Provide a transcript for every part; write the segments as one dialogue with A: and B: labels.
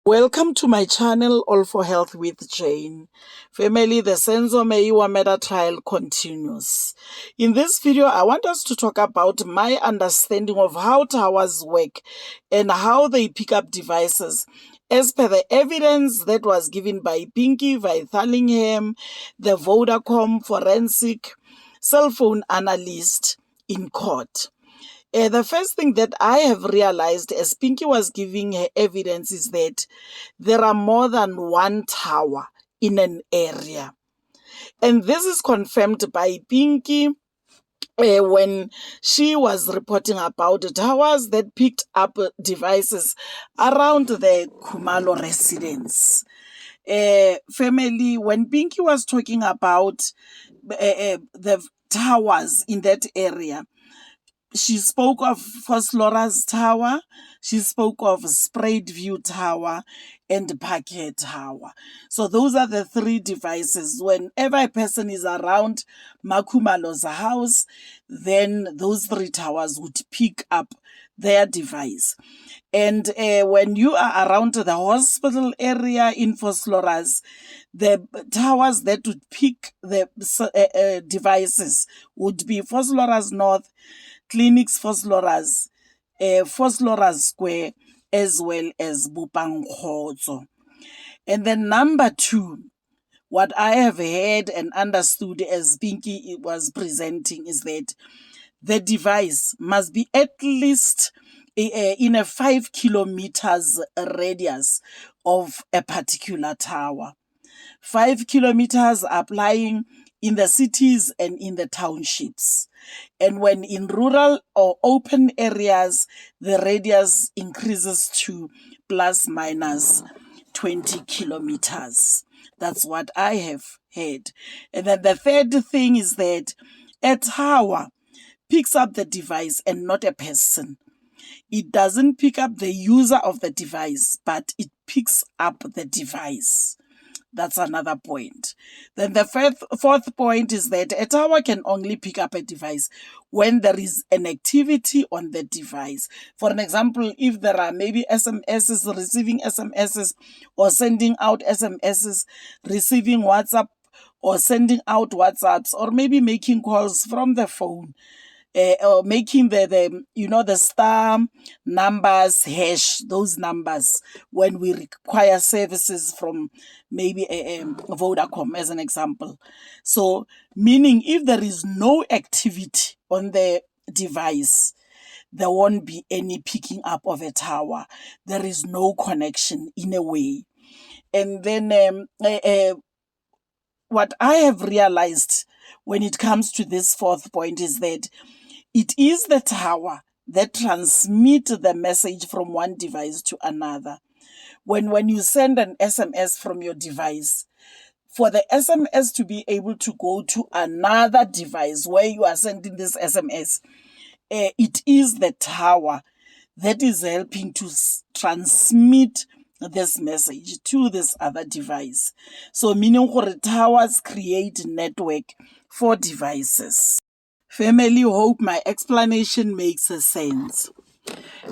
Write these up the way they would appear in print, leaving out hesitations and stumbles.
A: Welcome to my channel, All for Health with Jane. Family, the Senzo Meyiwa Trial continues. In this video, I want us to talk about my understanding of how towers work and how they pick up devices as per the evidence that was given by Pinky Vythalingham, the Vodacom forensic cell phone analyst in court. The first thing that I have realized as Pinky was giving her evidence is that there are more than one tower in an area. And this is confirmed by Pinky when she was reporting about towers that picked up devices around the Khumalo residence. Family, when Pinky was talking about the towers in that area, she spoke of Phoslora's Tower, she spoke of Sprayed View Tower, and Parquet Tower. So those are the three devices. Whenever a person is around Makhumalo's house, then those three towers would pick up their device. And when you are around the hospital area in Phoslora's, the towers that would pick the devices would be Phoslora's North, Clinics Phoslora's, Phoslora's Square, as well as Bupang Khotso. And then number two, what I have heard and understood as Pinky was presenting is that the device must be at least in a 5 kilometers radius of a particular tower. 5 kilometers applying in the cities and in the townships. And when in rural or open areas, the radius increases to plus minus 20 kilometers. That's what I have heard. And then the third thing is that a tower picks up the device and not a person. It doesn't pick up the user of the device, but it picks up the device. That's another point. Then the fourth point is that a tower can only pick up a device when there is an activity on the device. For an example, if there are maybe SMSs, receiving SMSs, or sending out SMSs, receiving WhatsApp, or sending out WhatsApps, or maybe making calls from the phone, or making the star numbers hash, those numbers when we require services from maybe Vodacom as an example. So meaning if there is no activity on the device, there won't be any picking up of a tower. There is no connection in a way. And then what I have realized when it comes to this fourth point is that it is the tower that transmits the message from one device to another. When you send an SMS from your device, for the SMS to be able to go to another device where you are sending this SMS, it is the tower that is helping to transmit this message to this other device. So meaning that towers create network for devices. Family, hope my explanation makes sense.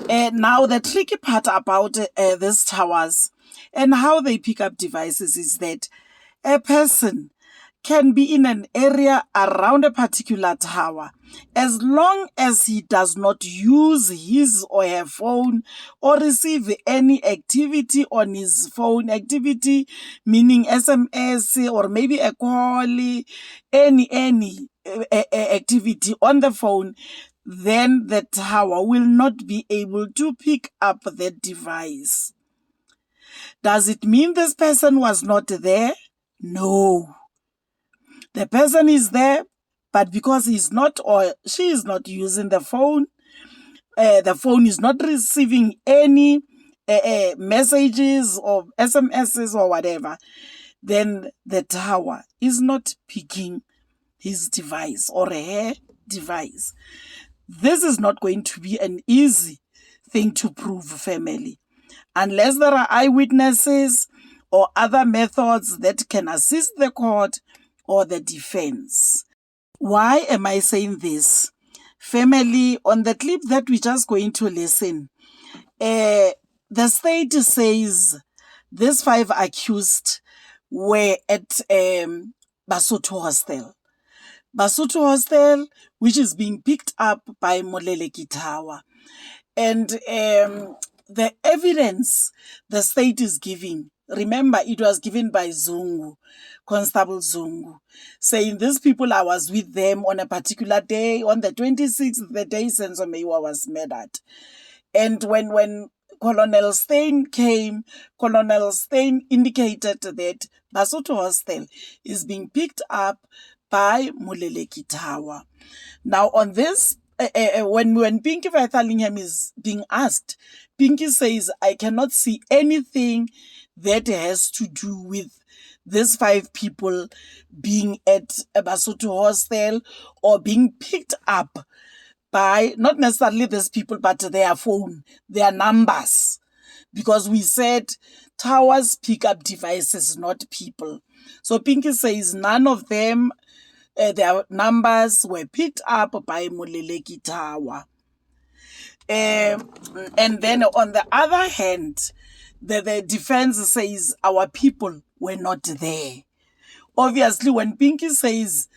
A: Now, the tricky part about these towers and how they pick up devices is that a person can be in an area around a particular tower as long as he does not use his or her phone or receive any activity on his phone, activity meaning SMS or maybe a call, any activity on the phone, then the tower will not be able to pick up the device. Does it mean this person was not there? No. The person is there, but because he's not or she is not using the phone is not receiving any messages or SMSs or whatever, then the tower is not picking his device or her device. This is not going to be an easy thing to prove, family, unless there are eyewitnesses or other methods that can assist the court or the defense. Why am I saying this? Family, on the clip that we're just going to listen, the state says these 5 accused were at Basotho Hostel. Basotho Hostel, which is being picked up by Moleleki Tower. And the evidence the state is giving, remember, it was given by Zungu, Constable Zungu, saying these people, I was with them on a particular day, on the 26th, the day Senzo Meyiwa was murdered. And when Colonel Stein came, Colonel Stein indicated that Basotho Hostel is being picked up by Moleleki Tower. Now, on this, when Pinky Vythalingham is being asked, Pinky says, I cannot see anything that has to do with these 5 people being at a Basotho Hostel or being picked up by, not necessarily these people, but their phone, their numbers. Because we said towers pick up devices, not people. So Pinky says none of them, their numbers were picked up by Moleleki Tower. And then on the other hand, the defense says our people were not there. Obviously, when Pinky says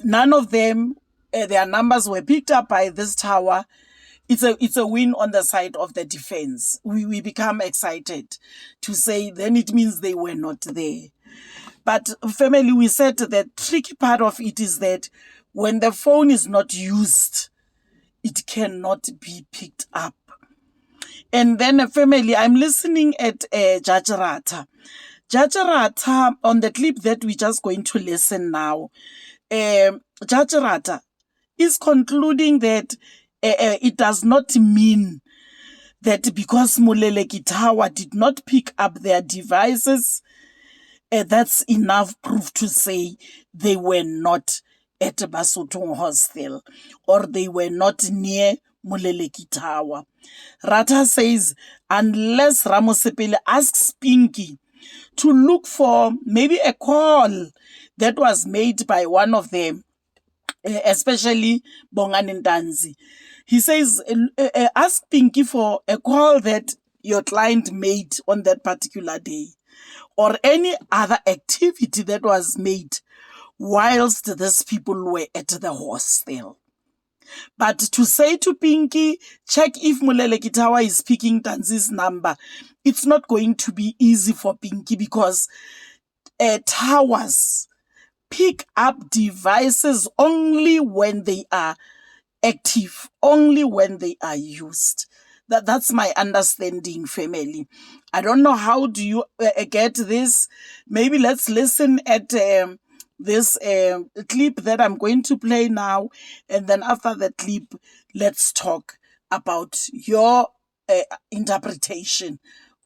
A: none of them, their numbers were picked up by this tower, it's a win on the side of the defense. We become excited to say then it means they were not there. But family, we said the tricky part of it is that when the phone is not used, it cannot be picked up. And then family, I'm listening at Judge Rata. Judge Rata, on the clip that we're just going to listen now, Judge Rata is concluding that it does not mean that because Moleleki Tower did not pick up their devices, that's enough proof to say they were not at Basotho Hostel or they were not near Moleleki Tower. Rata says unless Ramosepele asks Pinky to look for maybe a call that was made by one of them, especially Bongani Ntanzi. He says, ask Pinky for a call that your client made on that particular day or any other activity that was made whilst these people were at the hostel. But to say to Pinky, check if Moleleki Tower is picking Ntanzi's number, it's not going to be easy for Pinky because towers pick up devices only when they are active, only when they are used. That's my understanding, family. I don't know how do you get this. Maybe let's listen at this clip that I'm going to play now, and then after the clip, let's talk about your interpretation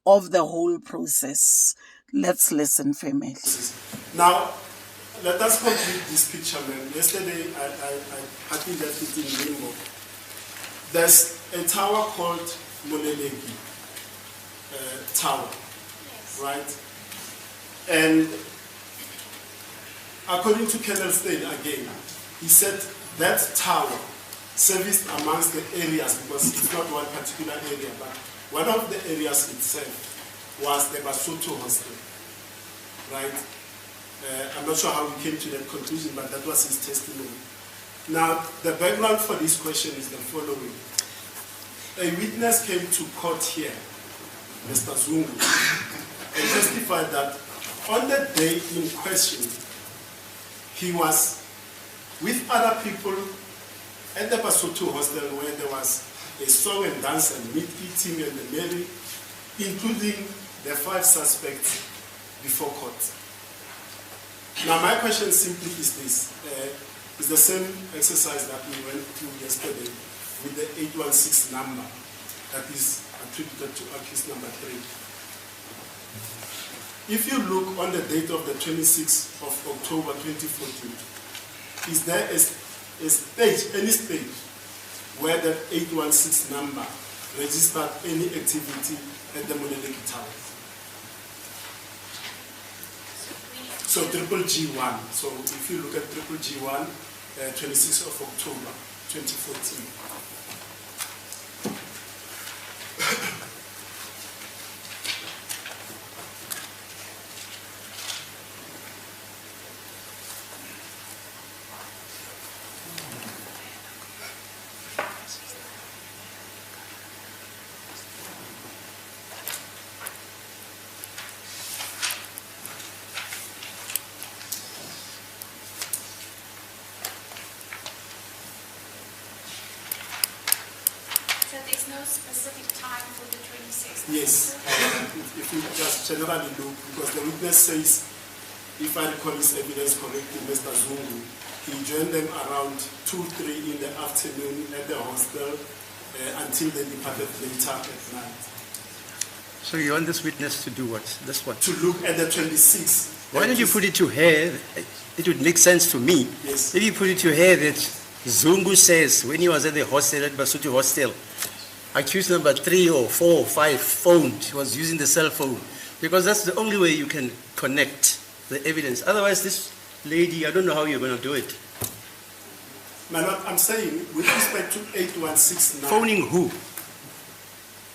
A: of the whole process. Let's listen, family.
B: Now, let us complete this picture, man. Yesterday, I think that it's in limbo. There's a tower called Moleleki Tower, yes. Right? And according to Colonel Stein again, he said that tower serviced amongst the areas, because it's not one particular area, but one of the areas itself was the Basotho Hostel, right? I'm not sure how we came to that conclusion, but that was his testimony. Now, the background for this question is the following. A witness came to court here, Mr. Zungu, and testified that on the day in question, he was with other people at the Basotho Hostel where there was a song and dance and meat eating and the merry, including the 5 suspects before court. Now my question simply is this, it's the same exercise that we went through yesterday with the 816 number that is attributed to accused number 3. If you look on the date of the 26th of October 2014, is there a stage, any stage, where that 816 number registered any activity at the Moleleki Tower? So triple G1. So if you look at triple G1, 26th of October 2014.
C: no specific time for the 26th?
B: Yes. If you just generally look, because the witness says, if I recall his evidence correctly, Mr. Zungu, he joined them around 2-3 in the afternoon at the hostel until they departed later at night.
D: So you want this witness to do what? This one?
B: To look at the 26th.
D: Why don't you put it to her? It would make sense to me.
B: Yes.
D: If you put it to her that Zungu says when he was at the hostel, at Basutu hostel, accused number 3 or 4 or 5 phoned. He was using the cell phone. Because that's the only way you can connect the evidence. Otherwise, this lady, I don't know how you're going to do it.
B: My Lord, I'm saying, with respect to 8169...
D: Phoning who?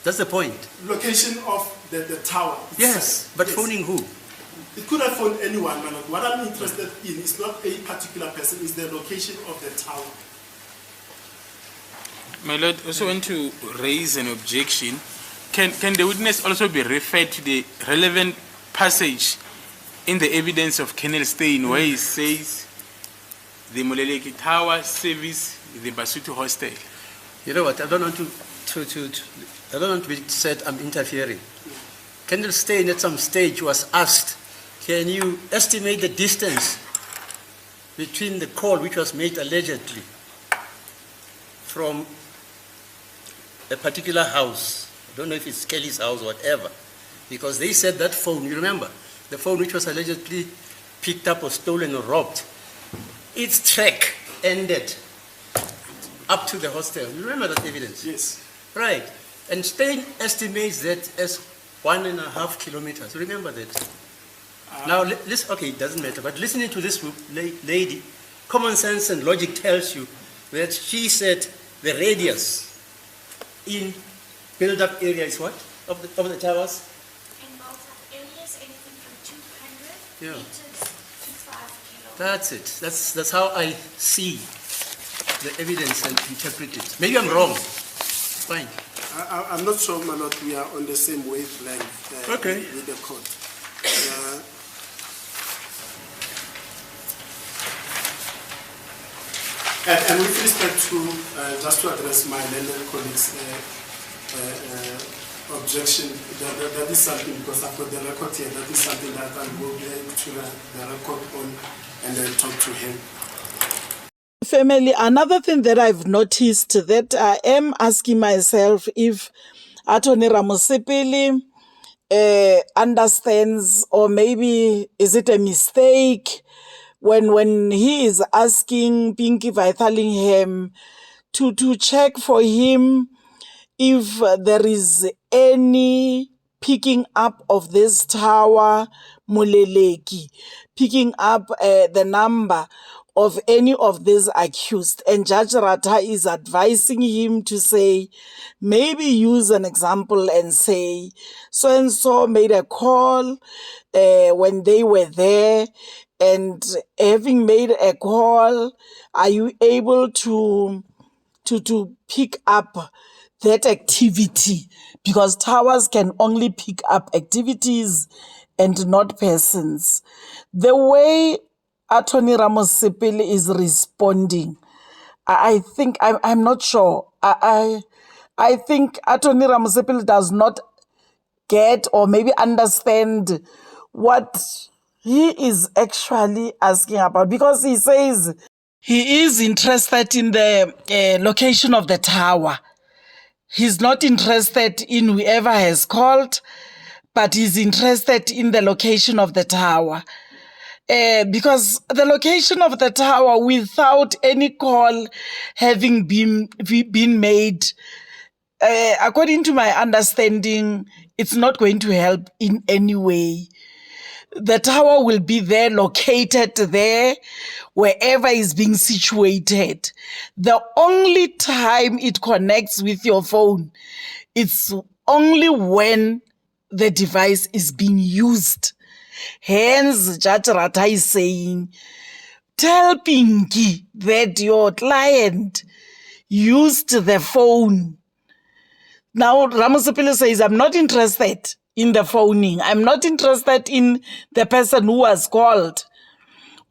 D: That's the point.
B: Location of the tower itself.
D: Yes, but
B: yes.
D: Phoning who?
B: It could have phoned anyone, my Lord. What I'm interested in is not a particular person, it's the location of the tower.
E: My Lord, I also want to raise an objection. Can the witness also be referred to the relevant passage in the evidence of Colonel Stein where he says the Moleleki Tower service the Basutu hostel?
D: You know what? I don't want to be said I'm interfering. Colonel Stein at some stage was asked, can you estimate the distance between the call which was made allegedly from a particular house? I don't know if it's Kelly's house or whatever. Because they said that phone, you remember, the phone which was allegedly picked up or stolen or robbed, its track ended up to the hostel. You remember that evidence?
B: Yes.
D: Right. And Stein estimates that as 1.5 kilometers. Remember that? Now, listen, okay, it doesn't matter, but listening to this lady, common sense and logic tells you that she said the radius in build-up area is what? Of the towers?
C: In built-up areas, anything from 200
D: Yeah.
C: meters to 5 kilometers.
D: That's it. That's how I see the evidence and interpret it. Maybe I'm wrong. Fine.
B: I'm not sure, my Lord, we are on the same wavelength
D: Okay.
B: with the court. And with respect to, just to address my learned colleagues' objection, that is something, because I've got the record here, that is something that I'll go back to the record on and then talk to him.
A: Family, another thing that I've noticed that I am asking myself if Attorney Ramosipili understands, or maybe is it a mistake when he is asking Pinky Vythalingham to check for him if there is any picking up of this tower, Moleleki, picking up the number of any of these accused. And Judge Rata is advising him to say, maybe use an example and say, so-and-so made a call when they were there, and having made a call, are you able to pick up that activity? Because towers can only pick up activities and not persons. The way Attorney Ramosipili is responding, I think, I'm not sure. I think Attorney Ramosipili does not get or maybe understand what he is actually asking about, because he says he is interested in the location of the tower. He's not interested in whoever has called, but he's interested in the location of the tower. Because the location of the tower, without any call having been made, according to my understanding, it's not going to help in any way. The tower will be there, located there, wherever is being situated. The only time it connects with your phone, it's only when the device is being used. Hence, Judge Rata is saying, tell Pinky that your client used the phone. Now, Ramosipili says, I'm not interested in the phoning. I'm not interested in the person who was called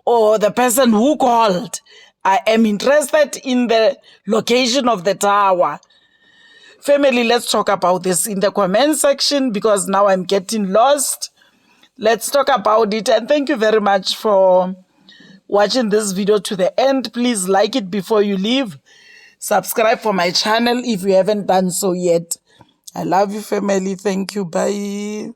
A: or the person who called. I am interested in the location of the tower. Family, let's talk about this in the comment section because now I'm getting lost. Let's talk about it. And thank you very much for watching this video to the end. Please like it before you leave. Subscribe for my channel if you haven't done so yet. I love you, family. Thank you. Bye.